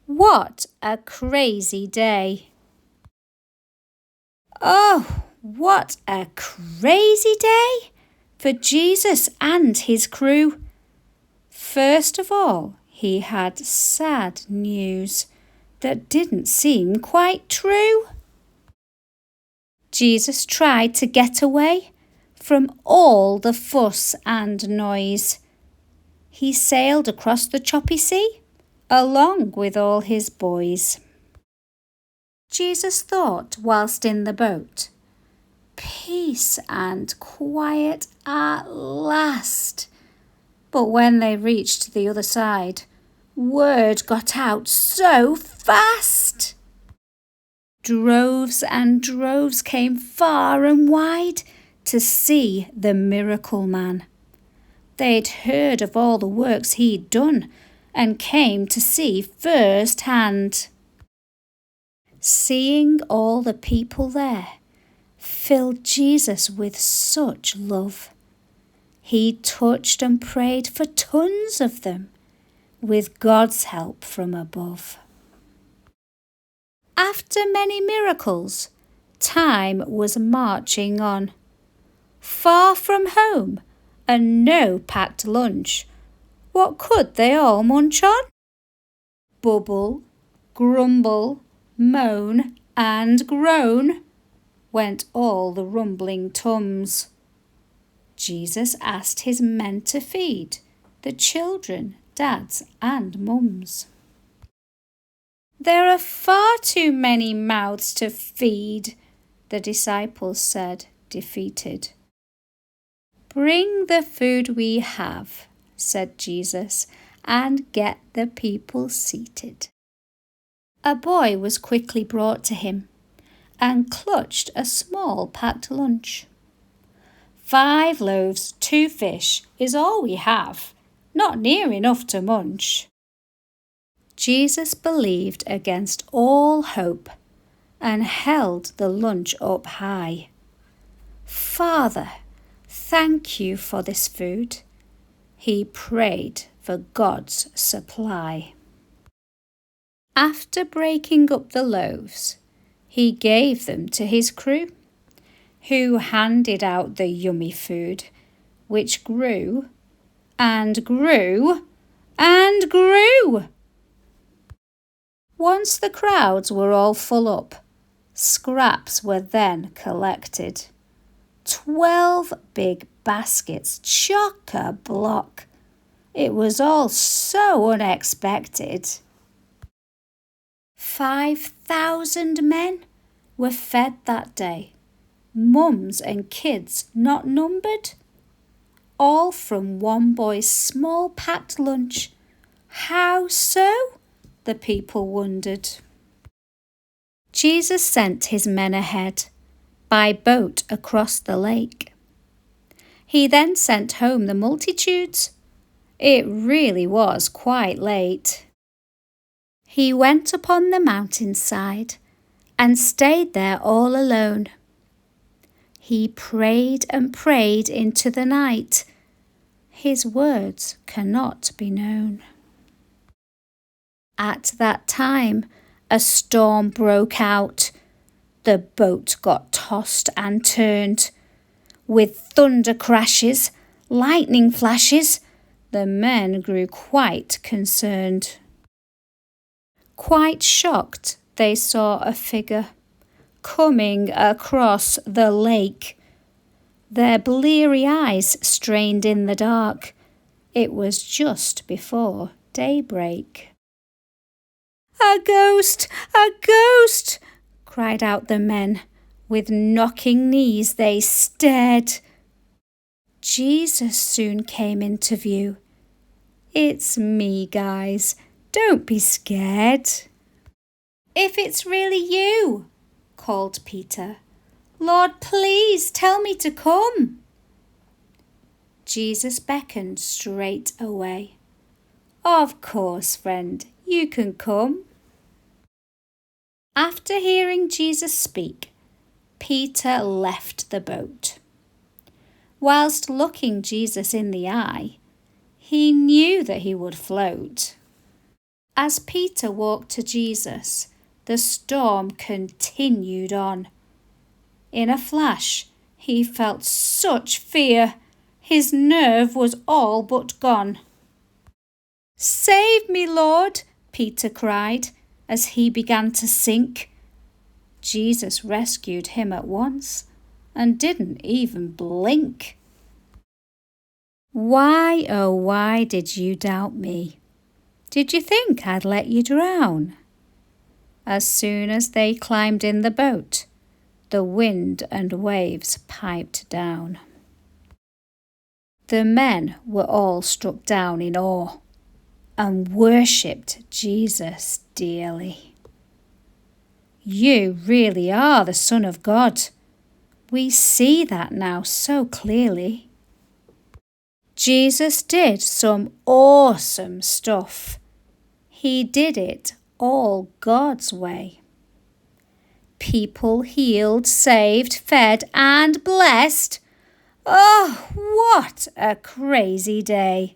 What a crazy day! Oh, what a crazy day for Jesus and his crew. First of all, he had sad news that didn't seem quite true. Jesus tried to get away from all the fuss and noise. He sailed across the choppy sea along with all his boys. Jesus thought whilst in the boat, peace and quiet at last. But when they reached the other side, word got out so fast. Droves and droves came far and wide to see the miracle man. They'd heard of all the works he'd done and came to see firsthand. Seeing all the people there filled Jesus with such love. He touched and prayed for tons of them with God's help from above. After many miracles, time was marching on. Far from home and no packed lunch, what could they all munch on? Bubble, grumble, moan and groan went all the rumbling tums. Jesus asked his men to feed the children, dads and mums. There are far too many mouths to feed, the disciples said, defeated. Bring the food we have, said Jesus, and get the people seated. A boy was quickly brought to him and clutched a small packed lunch. 5 loaves, 2 fish is all we have, not near enough to munch. Jesus believed against all hope and held the lunch up high. Father, thank you for this food. He prayed for God's supply. After breaking up the loaves, he gave them to his crew, who handed out the yummy food, which grew and grew and grew. Once the crowds were all full up, scraps were then collected. 12 big baskets, chock-a-block. It was all so unexpected. 5,000 men were fed that day, mums and kids not numbered, all from one boy's small packed lunch. How so? The people wondered. Jesus sent his men ahead by boat across the lake. He then sent home the multitudes. It really was quite late. He went upon the mountainside and stayed there all alone. He prayed and prayed into the night. His words cannot be known. At that time, a storm broke out. The boat got tossed and turned. With thunder crashes, lightning flashes, the men grew quite concerned. Quite shocked, they saw a figure coming across the lake. Their bleary eyes strained in the dark. It was just before daybreak. "A ghost! A ghost!" cried out the men. With knocking knees they stared. Jesus soon came into view. "It's me, guys. Don't be scared." "If it's really you," called Peter, "Lord, please tell me to come." Jesus beckoned straight away. "Of course, friend, you can come." After hearing Jesus speak, Peter left the boat. Whilst looking Jesus in the eye, he knew that he would float. As Peter walked to Jesus, the storm continued on. In a flash, he felt such fear. His nerve was all but gone. "Save me, Lord," Peter cried as he began to sink. Jesus rescued him at once and didn't even blink. "Why, oh why did you doubt me? Did you think I'd let you drown?" As soon as they climbed in the boat, the wind and waves piped down. The men were all struck down in awe and worshipped Jesus dearly. "You really are the Son of God. We see that now so clearly." Jesus did some awesome stuff. He did it all God's way. People healed, saved, fed, and blessed. Oh, what a crazy day!